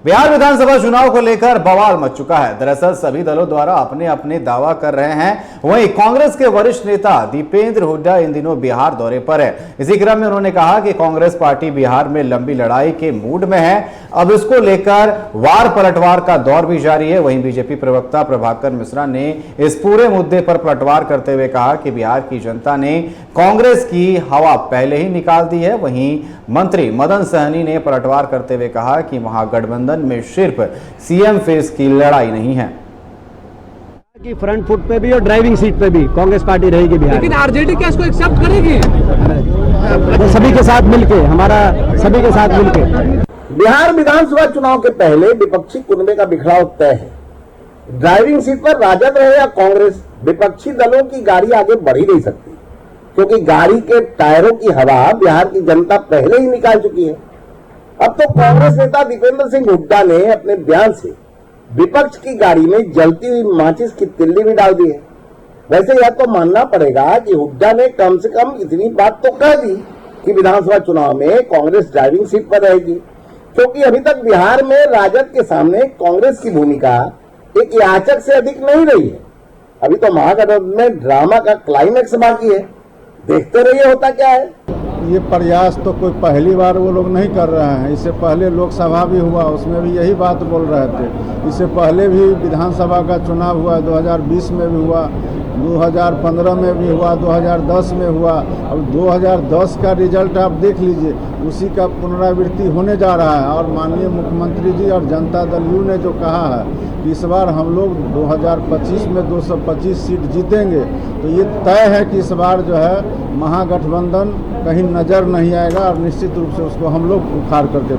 बिहार विधानसभा चुनाव को लेकर बवाल मच चुका है। दरअसल सभी दलों द्वारा अपने अपने दावा कर रहे हैं। वहीं कांग्रेस के वरिष्ठ नेता दीपेंद्र हुड्डा इन दिनों बिहार दौरे पर है। इसी क्रम में उन्होंने कहा कि कांग्रेस पार्टी बिहार में लंबी लड़ाई के मूड में है। अब इसको लेकर वार पलटवार का दौर भी जारी है। वहीं बीजेपी प्रवक्ता प्रभाकर मिश्रा ने इस पूरे मुद्दे पर पलटवार करते हुए कहा कि बिहार की जनता ने कांग्रेस की हवा पहले ही निकाल दी है। वहीं मंत्री मदन सहनी ने पलटवार करते हुए कहा कि महागठबंधन में सिर्फ सीएम फेस की लड़ाई नहीं है कि फ्रंट फुट पे भी और ड्राइविंग सीट पे भी कांग्रेस पार्टी रहेगी बिहार। लेकिन आरजेडी क्या इसको एक्सेप्ट करेगी? तो सभी के साथ मिलके, हमारा सभी के साथ मिलके बिहार विधानसभा चुनाव के पहले विपक्षी कुनबे का बिखराव तय है। ड्राइविंग सीट पर राजद रहे या कांग्रेस, विपक्षी दलों की गाड़ी आगे बढ़ ही नहीं सकती, क्योंकि गाड़ी के टायरों की हवा बिहार की जनता पहले ही निकाल चुकी है। अब तो कांग्रेस नेता दीपेंद्र सिंह हुड्डा ने अपने बयान से विपक्ष की गाड़ी में जलती हुई माचिस की तिल्ली भी डाल दी है। वैसे यह तो मानना पड़ेगा कि हुड्डा ने कम से कम इतनी बात तो कह दी कि विधानसभा चुनाव में कांग्रेस ड्राइविंग सीट पर रहेगी, क्योंकि अभी तक बिहार में राजद के सामने कांग्रेस की भूमिका एक याचक से अधिक नहीं रही है। अभी तो महागठबंधन में ड्रामा का क्लाइमैक्स बाकी है। देखते रहिए होता क्या है। ये प्रयास तो कोई पहली बार वो लोग नहीं कर रहे हैं। इससे पहले लोकसभा भी हुआ, उसमें भी यही बात बोल रहे थे। इससे पहले भी विधानसभा का चुनाव हुआ, 2020 में भी हुआ, 2015 में भी हुआ, 2010 में हुआ। अब 2010 का रिजल्ट आप देख लीजिए, उसी का पुनरावृत्ति होने जा रहा है। और माननीय मुख्यमंत्री जी और जनता दल यू ने जो कहा है कि इस बार हम लोग 2025 में 225 सीट जीतेंगे, तो ये तय है कि इस बार जो है महागठबंधन कहीं नजर नहीं आएगा और निश्चित रूप से उसको हम लोग उखाड़ करके।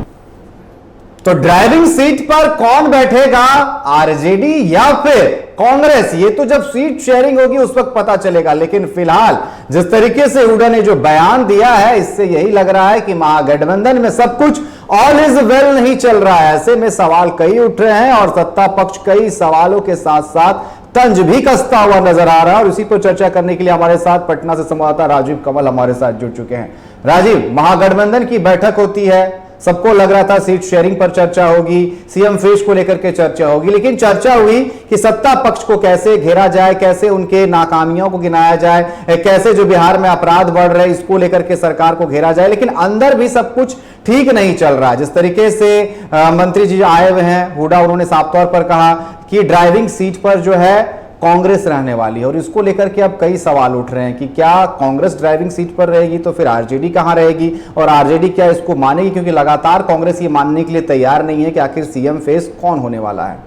तो ड्राइविंग सीट पर कौन बैठेगा, आरजेडी या फिर कांग्रेस, ये तो जब सीट शेयरिंग होगी उस वक्त पता चलेगा। लेकिन फिलहाल जिस तरीके से हुड्डा ने जो बयान दिया है, इससे यही लग रहा है कि महागठबंधन में सब कुछ ऑल इज वेल नहीं चल रहा है। ऐसे में सवाल कई उठ रहे हैं और सत्ता पक्ष कई सवालों के साथ साथ तंज भी कसता हुआ नजर आ रहा है। और इसी पर चर्चा करने के लिए हमारे साथ पटना से संवाददाता राजीव कमल हमारे साथ जुड़ चुके हैं। राजीव, महागठबंधन की बैठक होती है, सबको लग रहा था सीट शेयरिंग पर चर्चा होगी, सीएम फेस को लेकर के चर्चा होगी, लेकिन चर्चा हुई कि सत्ता पक्ष को कैसे घेरा जाए, कैसे उनके नाकामियों को गिनाया जाए, कैसे जो बिहार में अपराध बढ़ रहे इसको लेकर के सरकार को घेरा जाए। लेकिन अंदर भी सब कुछ ठीक नहीं चल रहा है। जिस तरीके से मंत्री जी आए हुए हैं हुड्डा, उन्होंने साफ तौर पर कहा कि ड्राइविंग सीट पर जो है कांग्रेस रहने वाली है और इसको लेकर के अब कई सवाल उठ रहे हैं कि क्या कांग्रेस ड्राइविंग सीट पर रहेगी तो फिर आरजेडी कहां रहेगी और आरजेडी क्या इसको मानेगी, क्योंकि लगातार कांग्रेस ये मानने के लिए तैयार नहीं है कि आखिर सीएम फेस कौन होने वाला है।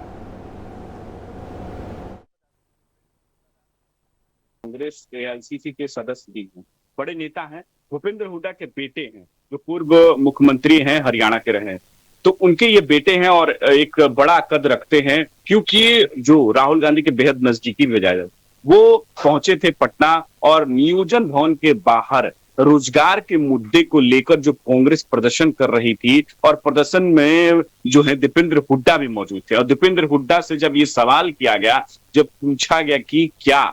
कांग्रेस एआईसीसी के सदस्य भी हैं, बड़े नेता हैं, भूपेंद्र हुड्डा के बेटे हैं जो पूर्व मुख्यमंत्री हैं, हरियाणा के रहे, तो उनके ये बेटे हैं और एक बड़ा कद रखते हैं, क्योंकि जो राहुल गांधी के बेहद नजदीकी वजह वो पहुंचे थे पटना और नियोजन भवन के बाहर रोजगार के मुद्दे को लेकर जो कांग्रेस प्रदर्शन कर रही थी और प्रदर्शन में जो है दीपेंद्र हुड्डा भी मौजूद थे। और दीपेंद्र हुड्डा से जब ये सवाल किया गया, जब पूछा गया कि क्या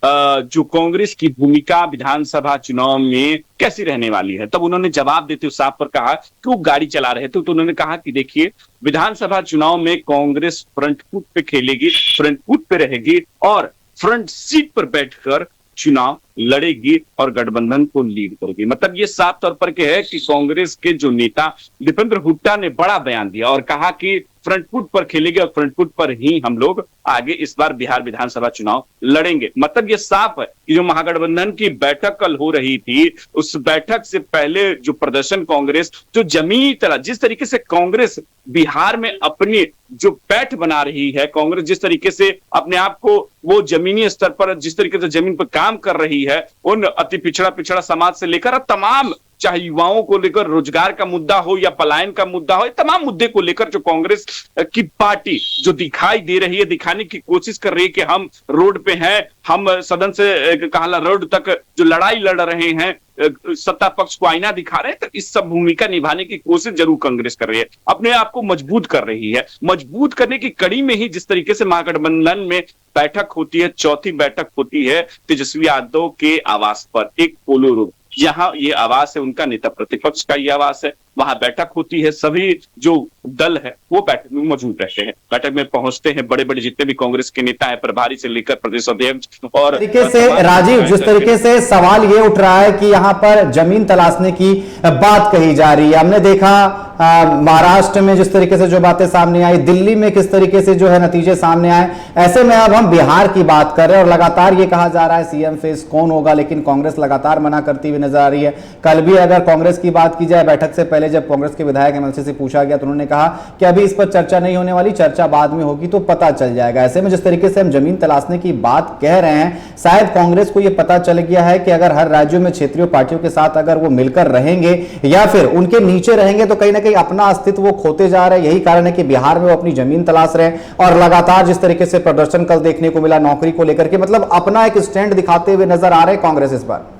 जो कांग्रेस की भूमिका विधानसभा चुनाव में कैसी रहने वाली है, तब उन्होंने जवाब देते हुए साफ पर कहा कि वो गाड़ी चला रहे थे, तो उन्होंने कहा कि देखिए विधानसभा चुनाव में कांग्रेस फ्रंट फुट पे खेलेगी, फ्रंट फुट पे रहेगी और फ्रंट सीट पर बैठकर चुनाव लड़ेगी और गठबंधन को लीड करेगी। मतलब ये साफ तौर पर है कि कांग्रेस के जो नेता दीपेंद्र हुड्डा ने बड़ा बयान दिया और कहा कि फ्रंट फुट पर खेलेंगे और फ्रंट फुट पर ही हम लोग आगे इस बार बिहार विधानसभा चुनाव लड़ेंगे। मतलब ये साफ है कि जो महागठबंधन की बैठक कल हो रही थी, उस बैठक से पहले जो प्रदर्शन कांग्रेस जो जमीनी तरह जिस तरीके से कांग्रेस बिहार में अपनी जो पैठ बना रही है, कांग्रेस जिस तरीके से अपने आप को वो जमीनी स्तर पर जिस तरीके से जमीन पर काम कर रही है, उन अति पिछड़ा समाज से लेकर तमाम, चाहे युवाओं को लेकर रोजगार का मुद्दा हो या पलायन का मुद्दा हो, तमाम मुद्दे को लेकर जो कांग्रेस की पार्टी जो दिखाई दे रही है, दिखाने की कोशिश कर रही है कि हम रोड पे हैं, हम सदन से कहा रोड तक जो लड़ाई लड़ रहे हैं, सत्ता पक्ष को आईना दिखा रहे हैं, तो इस सब भूमिका निभाने की कोशिश जरूर कांग्रेस कर रही है, अपने आप को मजबूत कर रही है। मजबूत करने की कड़ी में ही जिस तरीके से महागठबंधन में बैठक होती है, चौथी बैठक होती है तेजस्वी यादव के आवास पर, एक पोलो रूम, यहाँ ये आवाज है उनका, नेता प्रतिपक्ष का ये आवाज है। वहां बैठक होती है, सभी जो दल है वो बैठक में मौजूद रहते हैं, बैठक में पहुंचते हैं, बड़े बड़े जितने भी कांग्रेस के नेता है, प्रभारी से लेकर प्रदेश अध्यक्ष। और तरीके से राजीव, जिस तरीके से सवाल ये उठ रहा है कि यहां पर जमीन तलाशने की बात कही जा रही है, हमने देखा महाराष्ट्र में जिस तरीके से जो बातें सामने आई, दिल्ली में किस तरीके से जो है नतीजे सामने आए, ऐसे में अब हम बिहार की बात कर रहे हैं और लगातार ये कहा जा रहा है सीएम फेस कौन होगा, लेकिन कांग्रेस लगातार मना करती हुई नजर आ रही है। कल भी अगर कांग्रेस की बात की जाए, बैठक से पहले जब कांग्रेस के विधायक एमएलसी से पूछा गया तो उन्होंने कहा कि अभी इस पर चर्चा नहीं होने वाली, चर्चा बाद में होगी तो पता चल जाएगा। ऐसे में जिस तरीके से हम जमीन तलाशने की बात कह रहे हैं, शायद कांग्रेस को यह पता चल गया है कि अगर हर राज्यों में क्षेत्रीय पार्टियों के साथ अगर वो मिलकर रहेंगे या फिर उनके नीचे रहेंगे तो कहीं ना कहीं अपना अस्तित्व वो खोते जा रहे हैं। यही कारण है कि बिहार में वो अपनी जमीन तलाश रहे हैं और लगातार जिस तरीके से प्रदर्शन कल देखने को मिला नौकरी को लेकर के, मतलब अपना एक स्टैंड दिखाते हुए नजर आ रहे हैं कांग्रेस इस बार।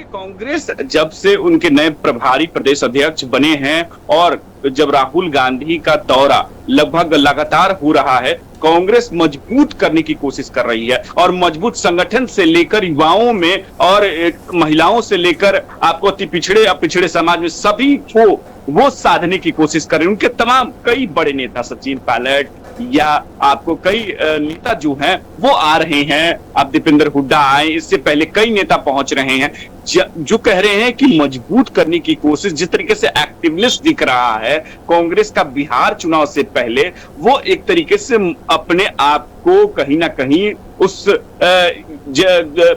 कांग्रेस जब से उनके नए प्रभारी प्रदेश अध्यक्ष बने हैं और जब राहुल गांधी का दौरा लगभग लगातार हो रहा है, कांग्रेस मजबूत करने की कोशिश कर रही है और मजबूत संगठन से लेकर युवाओं में और महिलाओं से लेकर आपको अति पिछड़े समाज में सभी को वो साधने की कोशिश कर रही है। उनके तमाम कई बड़े नेता, सचिन पायलट या आपको कई नेता जो हैं वो आ रहे हैं, आप दीपेंद्र हुड्डा आए, इससे पहले कई नेता पहुंच रहे हैं जो कह रहे हैं कि मजबूत करने की कोशिश। जिस तरीके से एक्टिवनेस दिख रहा है कांग्रेस का बिहार चुनाव से पहले, वो एक तरीके से अपने आप को कहीं ना कहीं उस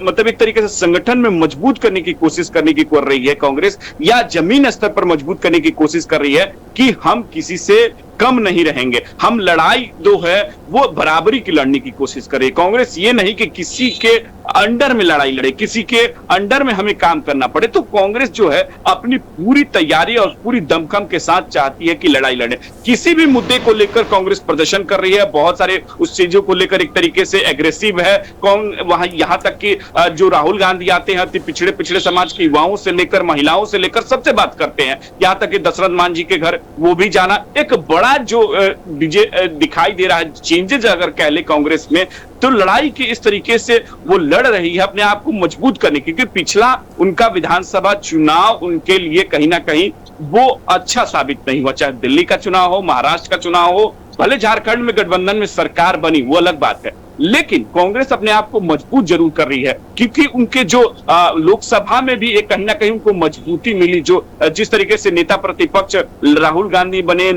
मतलब एक तरीके से संगठन में मजबूत करने की कोशिश कर रही है कांग्रेस, या जमीन स्तर पर मजबूत करने की कोशिश कर रही है कि हम किसी से कम नहीं रहेंगे, हम लड़ाई जो है वो बराबरी की लड़ने की कोशिश कर रही है। कांग्रेस ये नहीं कि किसी के अंडर में लड़ाई लड़े, किसी के अंडर में हमें काम करना पड़े। तो कांग्रेस जो है अपनी पूरी तैयारी और पूरी दमखम के साथ चाहती है कि लड़ाई लड़े। किसी भी मुद्दे को लेकर कांग्रेस प्रदर्शन कर रही है, बहुत सारे उस चीजों को लेकर एक तरीके से एग्रेसिव है। वहां यहां तक कि जो राहुल गांधी आते हैं पिछड़े समाज के युवाओं से लेकर महिलाओं से लेकर सबसे बात करते हैं, यहां तक कि दशरथ मान जी के घर वो भी जाना। एक बड़ा जो दिखाई दे रहा है चेंजेस अगर कह ले कांग्रेस में, तो लड़ाई की इस तरीके से वो लड़ रही है अपने आप को मजबूत करने की, क्योंकि पिछला उनका विधानसभा चुनाव उनके लिए कहीं ना कहीं वो अच्छा साबित नहीं हुआ। चाहे दिल्ली का चुनाव हो, महाराष्ट्र का चुनाव हो, भले झारखंड में गठबंधन में सरकार बनी वो अलग बात है, लेकिन कांग्रेस अपने आप को मजबूत जरूर कर रही है, क्योंकि उनके जो लोकसभा में भी एक कहीं ना कहीं उनको मजबूती मिली। जो जिस तरीके से नेता प्रतिपक्ष राहुल गांधी बने,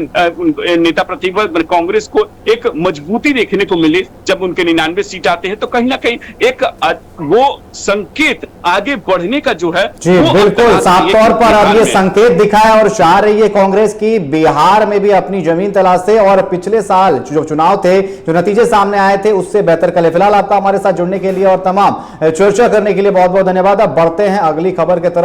नेता प्रतिपक्ष कांग्रेस को एक मजबूती देखने को मिली जब उनके 99 सीट आते हैं, तो कहीं ना कहीं एक वो संकेत आगे बढ़ने का जो है जी बिल्कुल साफ तौर पर अब ये संकेत दिखा है और चाह रही है कांग्रेस की बिहार में भी अपनी जमीन तलाश से, और पिछले साल जो चुनाव थे, जो नतीजे सामने आए थे उससे बेहतर करें। फिलहाल आपका हमारे साथ जुड़ने के लिए और तमाम चर्चा करने के लिए बहुत बहुत धन्यवाद। अब बढ़ते हैं अगली खबर की तरफ।